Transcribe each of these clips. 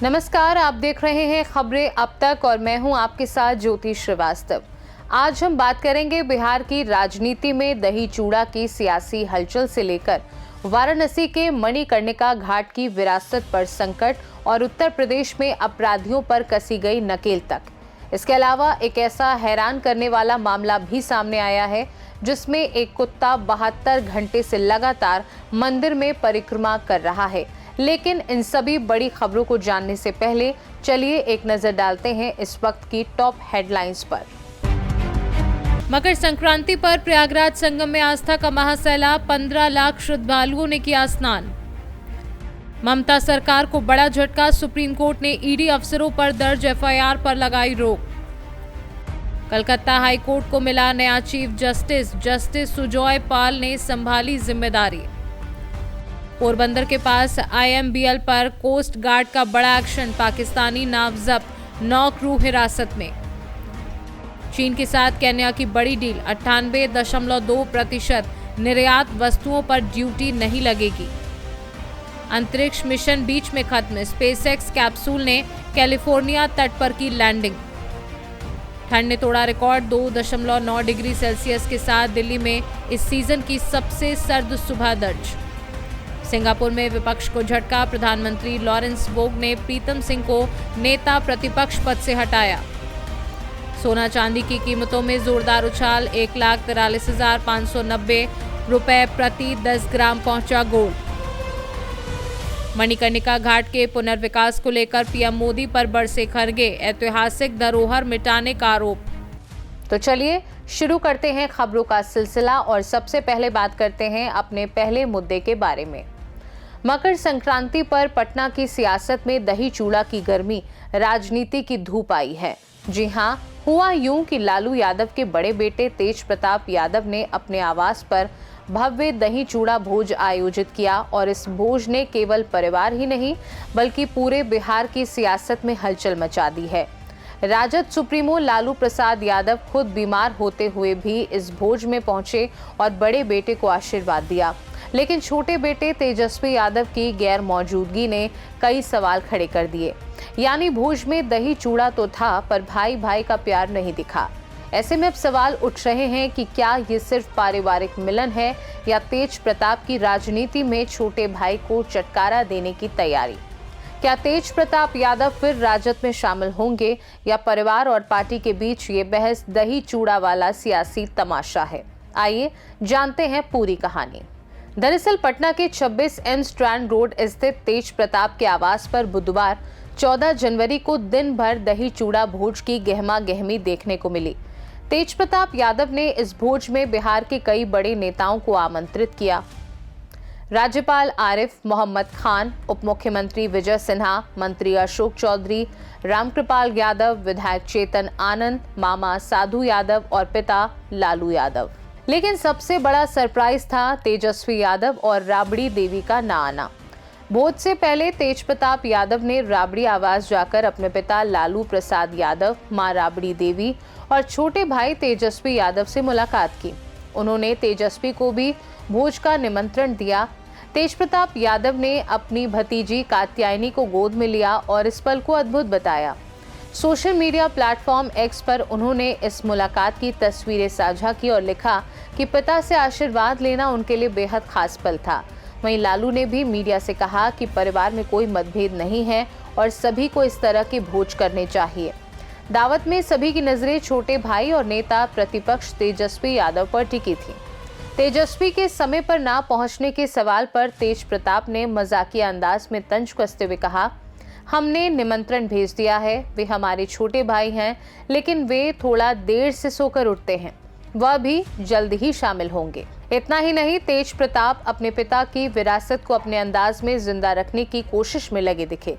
नमस्कार, आप देख रहे हैं खबरें अब तक और मैं हूं आपके साथ ज्योति श्रीवास्तव। आज हम बात करेंगे बिहार की राजनीति में दही चूड़ा की सियासी हलचल से लेकर वाराणसी के मणिकर्णिका घाट की विरासत पर संकट और उत्तर प्रदेश में अपराधियों पर कसी गई नकेल तक। इसके अलावा एक ऐसा हैरान करने वाला मामला भी सामने आया है जिसमें एक कुत्ता 72 घंटे से लगातार मंदिर में परिक्रमा कर रहा है। लेकिन इन सभी बड़ी खबरों को जानने से पहले चलिए एक नजर डालते हैं इस वक्त की टॉप हेडलाइंस पर। मकर संक्रांति पर प्रयागराज संगम में आस्था का महासैलाब, 15 लाख श्रद्धालुओं ने किया स्नान। ममता सरकार को बड़ा झटका, सुप्रीम कोर्ट ने ईडी अफसरों पर दर्ज एफआईआर पर लगाई रोक। कलकत्ता हाई कोर्ट को मिला नया चीफ जस्टिस, जस्टिस सुजॉय पाल ने संभाली जिम्मेदारी। पोरबंदर के पास आईएमबीएल पर कोस्ट गार्ड का बड़ा एक्शन, पाकिस्तानी नाव जब्त, 9 क्रू हिरासत में। चीन के साथ केन्या की बड़ी डील, 98.2% निर्यात वस्तुओं पर ड्यूटी नहीं लगेगी। अंतरिक्ष मिशन बीच में खत्म, स्पेसएक्स कैप्सूल ने कैलिफोर्निया तट पर की लैंडिंग। ठंड ने तोड़ा रिकॉर्ड, 2.9 डिग्री सेल्सियस के साथ दिल्ली में इस सीजन की सबसे सर्द सुबह दर्ज। सिंगापुर में विपक्ष को झटका, प्रधानमंत्री लॉरेंस वोग ने प्रीतम सिंह को नेता प्रतिपक्ष पद से हटाया। सोना चांदी की कीमतों में जोरदार उछाल, 1,43,590 रुपए प्रति 10 ग्राम पहुंचा गोल्ड। मणिकर्णिका घाट के पुनर्विकास को लेकर पीएम मोदी पर बरसे खरगे, ऐतिहासिक धरोहर मिटाने का आरोप। तो चलिए शुरू करते हैं खबरों का सिलसिला और सबसे पहले बात करते हैं अपने पहले मुद्दे के बारे में। मकर संक्रांति पर पटना की सियासत में दही चूड़ा की गर्मी, राजनीति की धूप आई है। जी हां, हुआ यूं कि लालू यादव के बड़े बेटे तेज प्रताप यादव ने अपने आवास पर भव्य दही चूड़ा भोज आयोजित किया और इस भोज ने केवल परिवार ही नहीं बल्कि पूरे बिहार की सियासत में हलचल मचा दी है। राजद सुप्रीमो लालू प्रसाद यादव खुद बीमार होते हुए भी इस भोज में पहुंचे और बड़े बेटे को आशीर्वाद दिया, लेकिन छोटे बेटे तेजस्वी यादव की गैर मौजूदगी ने कई सवाल खड़े कर दिए। यानी भोज में दही चूड़ा तो था पर भाई भाई का प्यार नहीं दिखा। ऐसे में अब सवाल उठ रहे हैं कि क्या ये सिर्फ पारिवारिक मिलन है या तेज प्रताप की राजनीति में छोटे भाई को चटकारा देने की तैयारी। क्या तेज प्रताप यादव फिर राजद में शामिल होंगे या परिवार और पार्टी के बीच ये बहस दही चूड़ा वाला सियासी तमाशा है। आइए जानते हैं पूरी कहानी। दरअसल पटना के 26 एम स्ट्रैंड रोड स्थित तेज प्रताप के आवास पर बुधवार 14 जनवरी को दिन भर दही चूड़ा भोज की गहमा गहमी देखने को मिली। तेज प्रताप यादव ने इस भोज में बिहार के कई बड़े नेताओं को आमंत्रित किया। राज्यपाल आरिफ मोहम्मद खान, उप मुख्यमंत्री विजय सिन्हा, मंत्री अशोक चौधरी, रामकृपाल यादव, विधायक चेतन आनंद, मामा साधु यादव और पिता लालू यादव। लेकिन सबसे बड़ा सरप्राइज था तेजस्वी यादव और राबड़ी देवी का न आना। भोज से पहले तेज प्रताप यादव ने राबड़ी आवास जाकर अपने पिता लालू प्रसाद यादव, मां राबड़ी देवी और छोटे भाई तेजस्वी यादव से मुलाकात की। उन्होंने तेजस्वी को भी भोज का निमंत्रण दिया। तेज प्रताप यादव ने अपनी भतीजी कात्यायनी को गोद में लिया और इस पल को अद्भुत बताया। सोशल मीडिया प्लेटफॉर्म एक्स पर उन्होंने इस मुलाकात की तस्वीरें साझा की और लिखा कि पिता से आशीर्वाद लेना उनके लिए बेहद खास पल था। वहीं लालू ने भी मीडिया से कहा कि परिवार में कोई मतभेद नहीं है और सभी को इस तरह के भोज करने चाहिए। दावत में सभी की नजरें छोटे भाई और नेता प्रतिपक्ष तेजस्वी यादव पर टिकी थी। तेजस्वी के समय पर ना पहुंचने के सवाल पर तेज प्रताप ने मजाकिया अंदाज में तंज कसते हुए कहा, हमने निमंत्रण भेज दिया है, वे हमारे छोटे भाई हैं, लेकिन वे थोड़ा देर से सोकर उठते हैं, वह भी जल्द ही शामिल होंगे। इतना ही नहीं, तेज प्रताप अपने पिता की विरासत को अपने अंदाज में जिंदा रखने की कोशिश में लगे दिखे।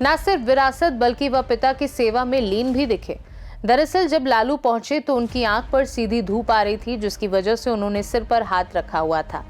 न सिर्फ विरासत बल्कि वह पिता की सेवा में लीन भी दिखे। दरअसल जब लालू पहुंचे तो उनकी आंख पर सीधी धूप आ रही थी, जिसकी वजह से उन्होंने सिर पर हाथ रखा हुआ था।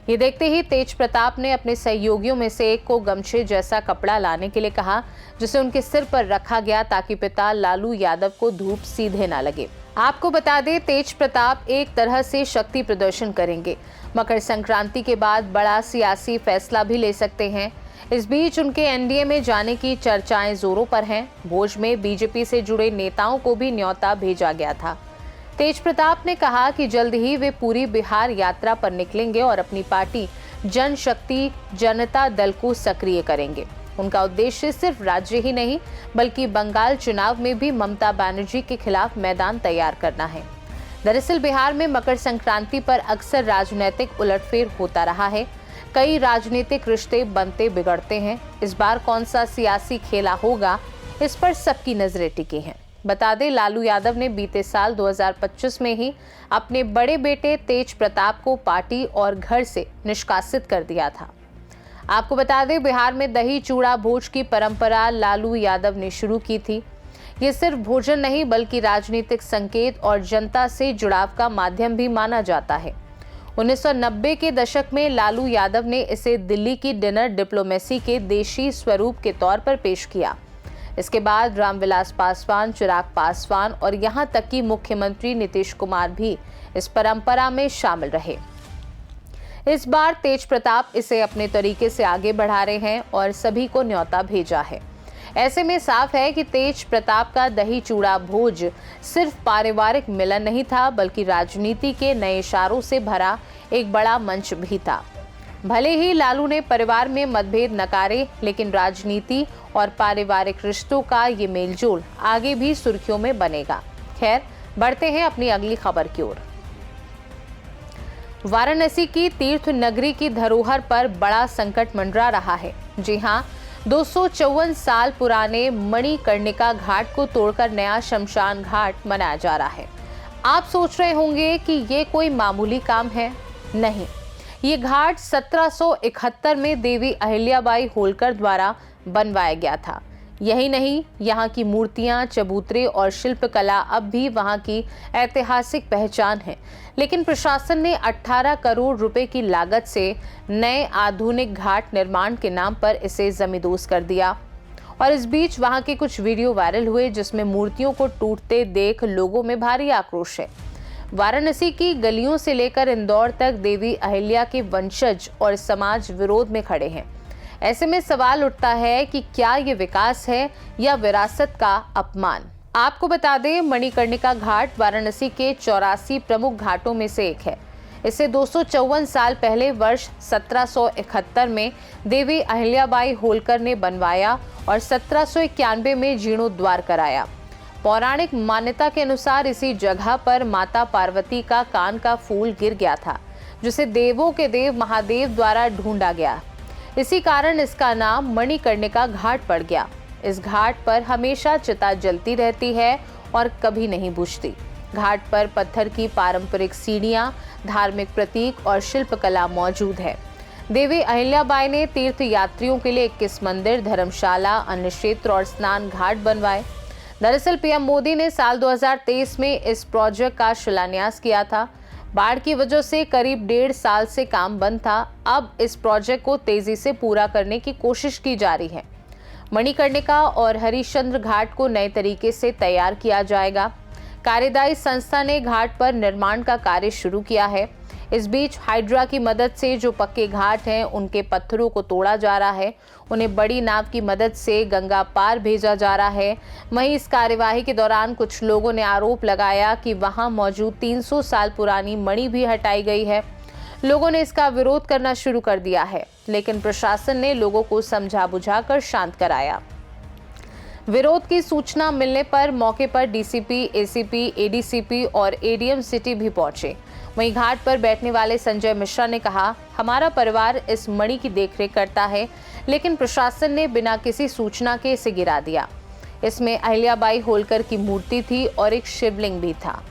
ये देखते ही तेज प्रताप ने अपने सहयोगियों में से एक को गमछे जैसा कपड़ा लाने के लिए कहा, जिसे उनके सिर पर रखा गया ताकि पिता लालू यादव को धूप सीधे ना लगे। आपको बता दें, तेज प्रताप एक तरह से शक्ति प्रदर्शन करेंगे। मकर संक्रांति के बाद बड़ा सियासी फैसला भी ले सकते हैं। इस बीच उनके एनडीए में जाने की चर्चाएं जोरों पर हैं। भोज में बीजेपी से जुड़े नेताओं को भी न्योता भेजा गया था। तेज प्रताप ने कहा कि जल्द ही वे पूरी बिहार यात्रा पर निकलेंगे और अपनी पार्टी जनशक्ति जनता दल को सक्रिय करेंगे। उनका उद्देश्य सिर्फ राज्य ही नहीं बल्कि बंगाल चुनाव में भी ममता बनर्जी के खिलाफ मैदान तैयार करना है। दरअसल बिहार में मकर संक्रांति पर अक्सर राजनीतिक उलटफेर होता रहा है। कई राजनीतिक रिश्ते बनते बिगड़ते हैं। इस बार कौन सा सियासी खेला होगा, इस पर सबकी नजरें टिकी हैं। बता दें, लालू यादव ने बीते साल 2025 में ही अपने बड़े बेटे तेज प्रताप को पार्टी और घर से निष्कासित कर दिया था। आपको बता दें, बिहार में दही चूड़ा भोज की परंपरा लालू यादव ने शुरू की थी। ये सिर्फ भोजन नहीं बल्कि राजनीतिक संकेत और जनता से जुड़ाव का माध्यम भी माना जाता है। 1990 के दशक में लालू यादव ने इसे दिल्ली की डिनर डिप्लोमेसी के देशी स्वरूप के तौर पर पेश किया। इसके बाद रामविलास पासवान, चिराग पासवान और यहां तक कि मुख्यमंत्री नीतीश कुमार भी इस परंपरा में शामिल रहे। इस बार तेज प्रताप इसे अपने तरीके से आगे बढ़ा रहे हैं और सभी को न्योता भेजा है। ऐसे में साफ है कि तेज प्रताप का दही चूड़ा भोज सिर्फ पारिवारिक मिलन नहीं था बल्कि राजनीति के नए इशारों से भरा एक बड़ा मंच भी था। भले ही लालू ने परिवार में मतभेद नकारे, लेकिन राजनीति और पारिवारिक रिश्तों का ये मेलजोल आगे भी सुर्खियों में बनेगा। खैर, बढ़ते हैं अपनी अगली खबर की ओर। वाराणसी की तीर्थ नगरी की धरोहर पर बड़ा संकट मंडरा रहा है। जी हां, 254 साल पुराने मणिकर्णिका घाट को तोड़कर नया शमशान घाट बनाया जा रहा है। आप सोच रहे होंगे कि ये कोई मामूली काम है। नहीं, ये घाट 1771 में देवी अहिल्याबाई होलकर द्वारा बनवाया गया था। यही नहीं, यहाँ की मूर्तियां, चबूतरे और शिल्पकला अब भी वहाँ की ऐतिहासिक पहचान है। लेकिन प्रशासन ने 18 करोड़ रुपए की लागत से नए आधुनिक घाट निर्माण के नाम पर इसे जमींदोज कर दिया। और इस बीच वहाँ के कुछ वीडियो वायरल हुए जिसमें मूर्तियों को टूटते देख लोगों में भारी आक्रोश है। वाराणसी की गलियों से लेकर इंदौर तक देवी अहिल्या के वंशज और समाज विरोध में खड़े हैं। ऐसे में सवाल उठता है कि क्या ये विकास है या विरासत का अपमान। आपको बता दें, मणिकर्णिका घाट वाराणसी के 84 प्रमुख घाटों में से एक है। इसे 254 साल पहले वर्ष 1771 में देवी अहिल्याबाई होलकर ने बनवाया और 1791 में जीर्णोद्वार कराया। पौराणिक मान्यता के अनुसार इसी जगह पर माता पार्वती का कान का फूल गिर गया था, जिसे देवों के देव महादेव द्वारा ढूंढा गया। इसी कारण इसका नाम मणिकर्णिका घाट पड़ गया। इस घाट पर हमेशा चिता जलती रहती है और कभी नहीं बुझती। घाट पर पत्थर की पारंपरिक सीढ़ियां, धार्मिक प्रतीक और शिल्पकला मौजूद है। देवी अहिल्याबाई ने तीर्थ यात्रियों के लिए 21 मंदिर, धर्मशाला, अन्न क्षेत्र और स्नान घाट बनवाए। दरअसल पीएम मोदी ने साल 2023 में इस प्रोजेक्ट का शिलान्यास किया था। बाढ़ की वजह से करीब 1.5 साल से काम बंद था। अब इस प्रोजेक्ट को तेजी से पूरा करने की कोशिश की जा रही है। मणिकर्णिका और हरिश्चंद्र घाट को नए तरीके से तैयार किया जाएगा। कार्यदायी संस्था ने घाट पर निर्माण का कार्य शुरू किया है। इस बीच हाइड्रा की मदद से जो पक्के घाट हैं उनके पत्थरों को तोड़ा जा रहा है। उन्हें बड़ी नाव की मदद से गंगा पार भेजा जा रहा है। वहीं इस कार्यवाही के दौरान कुछ लोगों ने आरोप लगाया कि वहां मौजूद 300 साल पुरानी मणि भी हटाई गई है। लोगों ने इसका विरोध करना शुरू कर दिया है, लेकिन प्रशासन ने लोगों को समझा बुझाकर शांत कराया। विरोध की सूचना मिलने पर मौके पर डीसीपी, एसीपी, एडीसीपी और एडीएम सिटी भी पहुंचे। वहीं घाट पर बैठने वाले संजय मिश्रा ने कहा, हमारा परिवार इस मणि की देखरेख करता है, लेकिन प्रशासन ने बिना किसी सूचना के इसे गिरा दिया। इसमें अहिल्याबाई होलकर की मूर्ति थी और एक शिवलिंग भी था।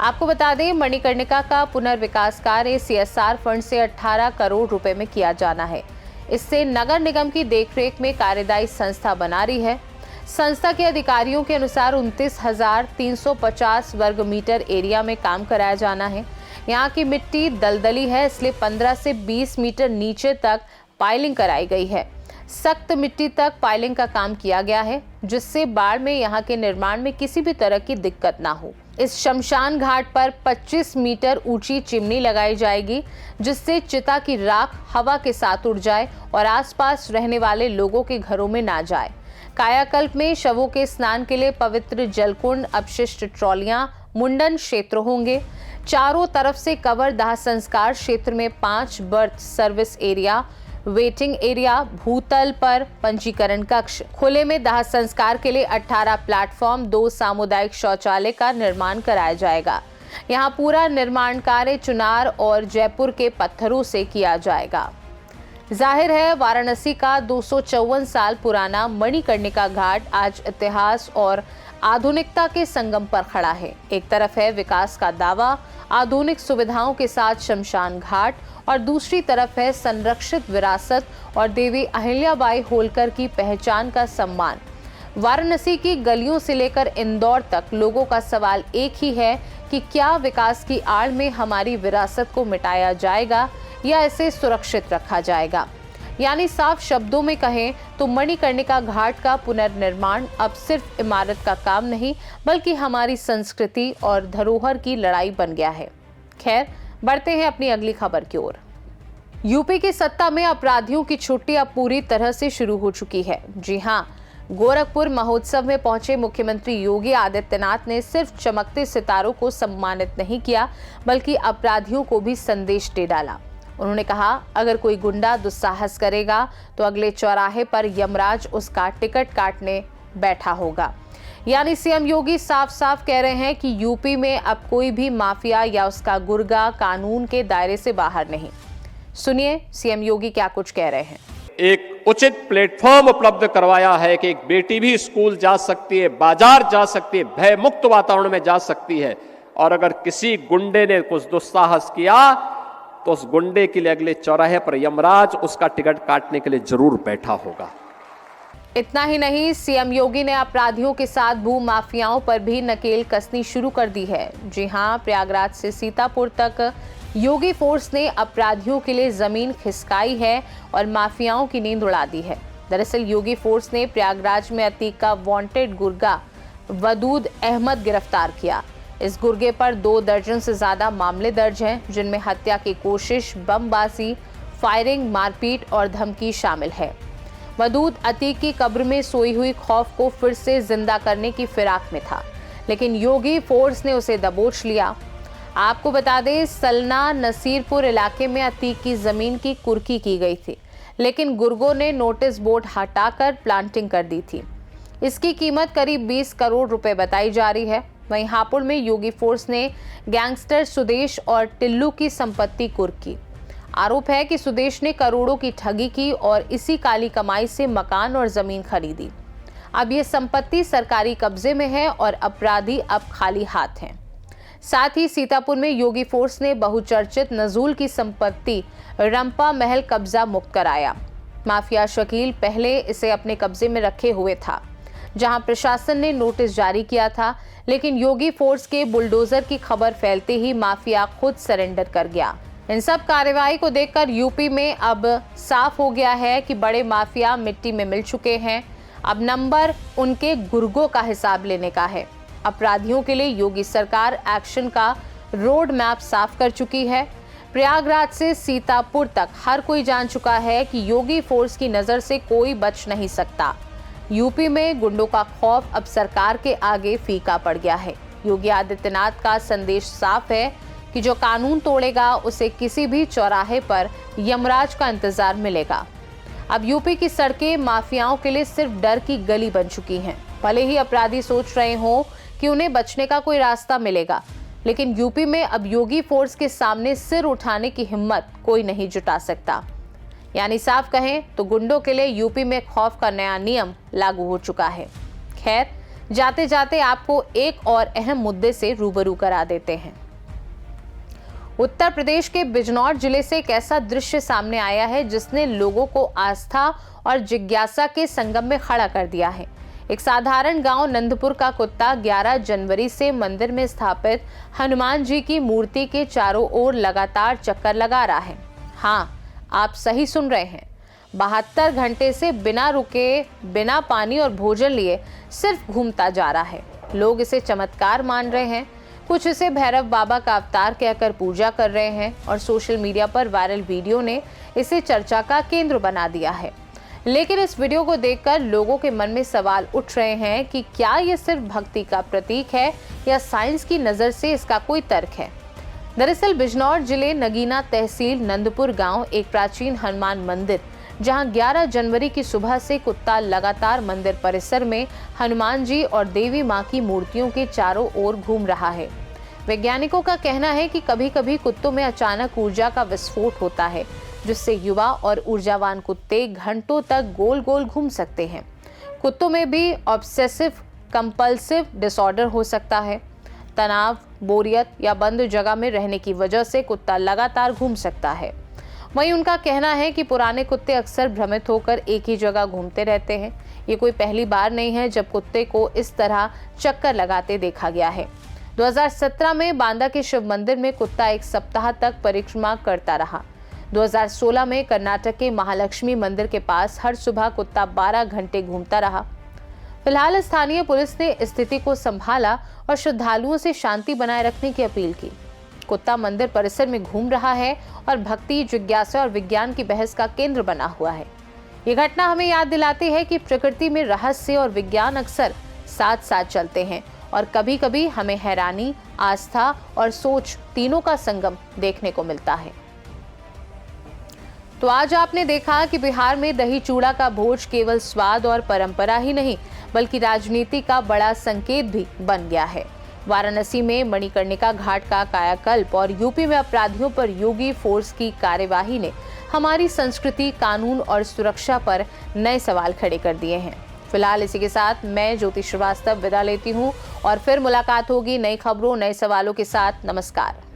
आपको बता दें, मणिकर्णिका का पुनर्विकास कार्य सीएसआर फंड से 18 करोड़ रुपए में किया जाना है। इससे नगर निगम की देखरेख में कार्यदायी संस्था बना रही है। संस्था के अधिकारियों के अनुसार 29,350 वर्ग मीटर एरिया में काम कराया जाना है। यहाँ की मिट्टी दलदली है, इसलिए 15 से 20 मीटर नीचे तक पाइलिंग कराई गई है। सख्त मिट्टी तक पाइलिंग का काम किया गया है, जिससे बाढ़ में यहाँ के निर्माण में किसी भी तरह की दिक्कत ना हो। इस शमशान घाट पर 25 मीटर ऊंची चिमनी लगाई जाएगी, जिससे चिता की राख हवा के साथ उड़ जाए और आसपास रहने वाले लोगों के घरों में ना जाए। कायाकल्प में शवों के स्नान के लिए पवित्र जलकुंड, अपशिष्ट ट्रॉलियां, मुंडन क्षेत्र होंगे। चारों तरफ से कवर दाह संस्कार क्षेत्र में 5 birth service area, waiting area, भूतल पर पंजीकरण कक्ष, खुले में दाह संस्कार के लिए 18 प्लेटफॉर्म, 2 सामुदायिक शौचालय का निर्माण कराया जाएगा। यहाँ पूरा निर्माण कार्य चुनार और जयपुर के पत्थरों से किया जाएगा। जाहिर है, वाराणसी का 254 साल पुराना मणिकर्णिका घाट आज इतिहास और आधुनिकता के संगम पर खड़ा है। एक तरफ है विकास का दावा, आधुनिक सुविधाओं के साथ शमशान घाट, और दूसरी तरफ है संरक्षित विरासत और देवी अहिल्याबाई होलकर की पहचान का सम्मान। वाराणसी की गलियों से लेकर इंदौर तक लोगों का सवाल एक ही है कि क्या विकास की आड़ में हमारी विरासत को मिटाया जाएगा या इसे सुरक्षित रखा जाएगा। यानी साफ शब्दों में कहें तो मणिकर्णिका घाट का पुनर्निर्माण अब सिर्फ इमारत का काम नहीं, बल्कि हमारी संस्कृति और धरोहर की लड़ाई बन गया है। खैर, बढ़ते हैं अपनी अगली खबर की ओर। यूपी की सत्ता में अपराधियों की छुट्टी अब पूरी तरह से शुरू हो चुकी है। जी हां, गोरखपुर महोत्सव में पहुंचे मुख्यमंत्री योगी आदित्यनाथ ने सिर्फ चमकते सितारों को सम्मानित नहीं किया, बल्कि अपराधियों को भी संदेश दे डाला। उन्होंने कहा, अगर कोई गुंडा दुस्साहस करेगा तो अगले चौराहे पर यमराज उसका टिकट काटने बैठा होगा। यानी सीएम योगी साफ साफ कह रहे हैं कि यूपी में अब कोई भी माफिया या उसका गुर्गा कानून के दायरे से बाहर नहीं। सुनिए सीएम योगी क्या कुछ कह रहे हैं। एक उचित प्लेटफॉर्म उपलब्ध करवाया है कि एक बेटी भी स्कूल जा सकती है, बाजार जा सकती है, भय मुक्त वातावरण में जा सकती है। और अगर किसी गुंडे ने कुछ दुस्साहस किया तो उस गुंडे के लिए अगले चौराहे पर यमराज उसका टिकट काटने के लिए जरूर बैठा होगा। इतना ही नहीं, सीएम योगी ने अपराधियों के साथ भू माफियाओं पर भी नकेल कसनी शुरू कर दी है। जी हां, प्रयागराज से सीतापुर तक योगी फोर्स ने अपराधियों के लिए जमीन खिसकाई है और माफियाओं की नींद उड़ा दी है। दरअसल योगी फोर्स ने प्रयागराज में अतीक का वांटेड गुर्गा वदूद अहमद गिरफ्तार किया। इस गुर्गे पर 2 दर्जन से ज्यादा मामले दर्ज हैं, जिनमें हत्या की कोशिश, बमबाजी, फायरिंग, मारपीट और धमकी शामिल है। वदूद अतीक की कब्र में सोई हुई खौफ को फिर से जिंदा करने की फिराक में था, लेकिन योगी फोर्स ने उसे दबोच लिया। आपको बता दें, सलना नसीरपुर इलाके में अतीक की जमीन की कुर्की की गई थी, लेकिन गुर्गों ने नोटिस बोर्ड हटाकर प्लांटिंग कर दी थी। इसकी कीमत करीब 20 करोड़ रुपए बताई जा रही है। वहीं हापुड़ में योगी फोर्स ने गैंगस्टर सुदेश और टिल्लू की संपत्ति कुर्की। आरोप है कि सुदेश ने करोड़ों की ठगी की और इसी काली कमाई से मकान और जमीन खरीदी। अब ये संपत्ति सरकारी कब्जे में है और अपराधी अब खाली हाथ हैं। साथ ही सीतापुर में योगी फोर्स ने बहुचर्चित नजूल की संपत्ति रंपा महल कब्जा मुक्त कराया। माफिया शकील पहले इसे अपने कब्जे में रखे हुए था, जहां प्रशासन ने नोटिस जारी किया था, लेकिन योगी फोर्स के बुलडोजर की खबर फैलते ही माफिया खुद सरेंडर कर गया। इन सब कार्रवाई को देखकर यूपी में अब साफ हो गया है कि बड़े माफिया मिट्टी में मिल चुके हैं। अब नंबर उनके गुर्गों का हिसाब लेने का है। अपराधियों के लिए योगी सरकार एक्शन का रोड मैप साफ कर चुकी है। प्रयागराज से सीतापुर तक हर कोई जान चुका है कि योगी फोर्स की नजर से कोई बच नहीं सकता। यूपी में गुंडों का खौफ अब सरकार के आगे फीका पड़ गया है। योगी आदित्यनाथ का संदेश साफ है कि जो कानून तोड़ेगा उसे किसी भी चौराहे पर यमराज का इंतजार मिलेगा। अब यूपी की सड़कें माफियाओं के लिए सिर्फ डर की गली बन चुकी हैं। भले ही अपराधी सोच रहे हों कि उन्हें बचने का कोई रास्ता मिलेगा, लेकिन यूपी में अब योगी फोर्स के सामने सिर उठाने की हिम्मत कोई नहीं जुटा सकता। यानी साफ कहें तो गुंडों के लिए यूपी में खौफ का नया नियम लागू हो चुका है। खैर, जाते जाते आपको एक और अहम मुद्दे से रूबरू करा देते हैं। उत्तर प्रदेश के बिजनौर जिले से एक ऐसा दृश्य सामने आया है जिसने लोगों को आस्था और जिज्ञासा के संगम में खड़ा कर दिया है। एक साधारण गांव नंदपुर का कुत्ता 11 जनवरी से मंदिर में स्थापित हनुमान जी की मूर्ति के चारों ओर लगातार चक्कर लगा रहा है। हाँ, आप सही सुन रहे हैं, 72 घंटे से बिना रुके, बिना पानी और भोजन लिए सिर्फ घूमता जा रहा है। लोग इसे चमत्कार मान रहे हैं। कुछ इसे भैरव बाबा का अवतार कहकर पूजा कर रहे हैं और सोशल मीडिया पर वायरल वीडियो ने इसे चर्चा का केंद्र बना दिया है। लेकिन इस वीडियो को देखकर लोगों के मन में सवाल उठ रहे हैं कि क्या ये सिर्फ भक्ति का प्रतीक है या साइंस की नजर से इसका कोई तर्क है। दरअसल बिजनौर जिले नगीना तहसील नंदपुर गांव एक प्राचीन हनुमान मंदिर, जहां 11 जनवरी की सुबह से कुत्ता लगातार मंदिर परिसर में हनुमान जी और देवी मां की मूर्तियों के चारों ओर घूम रहा है। वैज्ञानिकों का कहना है कि कभी-कभी कुत्तों में अचानक ऊर्जा का विस्फोट होता है, जिससे युवा और ऊर्जावान कुत्ते घंटों तक गोल गोल घूम सकते हैं। कुत्तों में भी ऑब्सेसिव कंपल्सिव डिसऑर्डर हो सकता है। तनाव, बोरियत या बंद जगह में रहने की वजह से कुत्ता लगातार घूम सकता है। वहीं उनका कहना है कि पुराने कुत्ते अक्सर भ्रमित होकर एक ही जगह घूमते रहते हैं। ये कोई पहली बार नहीं है जब कुत्ते को इस तरह चक्कर लगाते देखा गया है। 2017 में बांदा के शिव मंदिर में कुत्ता एक सप्ताह तक परिक्रमा करता रहा। 2016 में कर्नाटक के महालक्ष्मी मंदिर के पास हर सुबह कुत्ता 12 घंटे घूमता रहा। फिलहाल स्थानीय पुलिस ने स्थिति को संभाला और श्रद्धालुओं से शांति बनाए रखने की अपील की। कुत्ता मंदिर परिसर में घूम रहा है और भक्ति, जिज्ञासा और विज्ञान की बहस का केंद्र बना हुआ है। ये घटना हमें याद दिलाती है कि प्रकृति में रहस्य और विज्ञान अक्सर साथ साथ चलते हैं और कभी-कभी हमें हैरानी, आस्था और सोच तीनों का संगम देखने को मिलता है। तो आज आपने देखा कि बिहार में दही चूड़ा का भोज केवल स्वाद और परंपरा ही नहीं, बल्कि राजनीति का बड़ा संकेत भी बन गया है। वाराणसी में मणिकर्णिका घाट का कायाकल्प और यूपी में अपराधियों पर योगी फोर्स की कार्यवाही ने हमारी संस्कृति, कानून और सुरक्षा पर नए सवाल खड़े कर दिए हैं। फिलहाल इसी के साथ मैं ज्योति श्रीवास्तव विदा लेती हूँ और फिर मुलाकात होगी नई खबरों, नए सवालों के साथ। नमस्कार।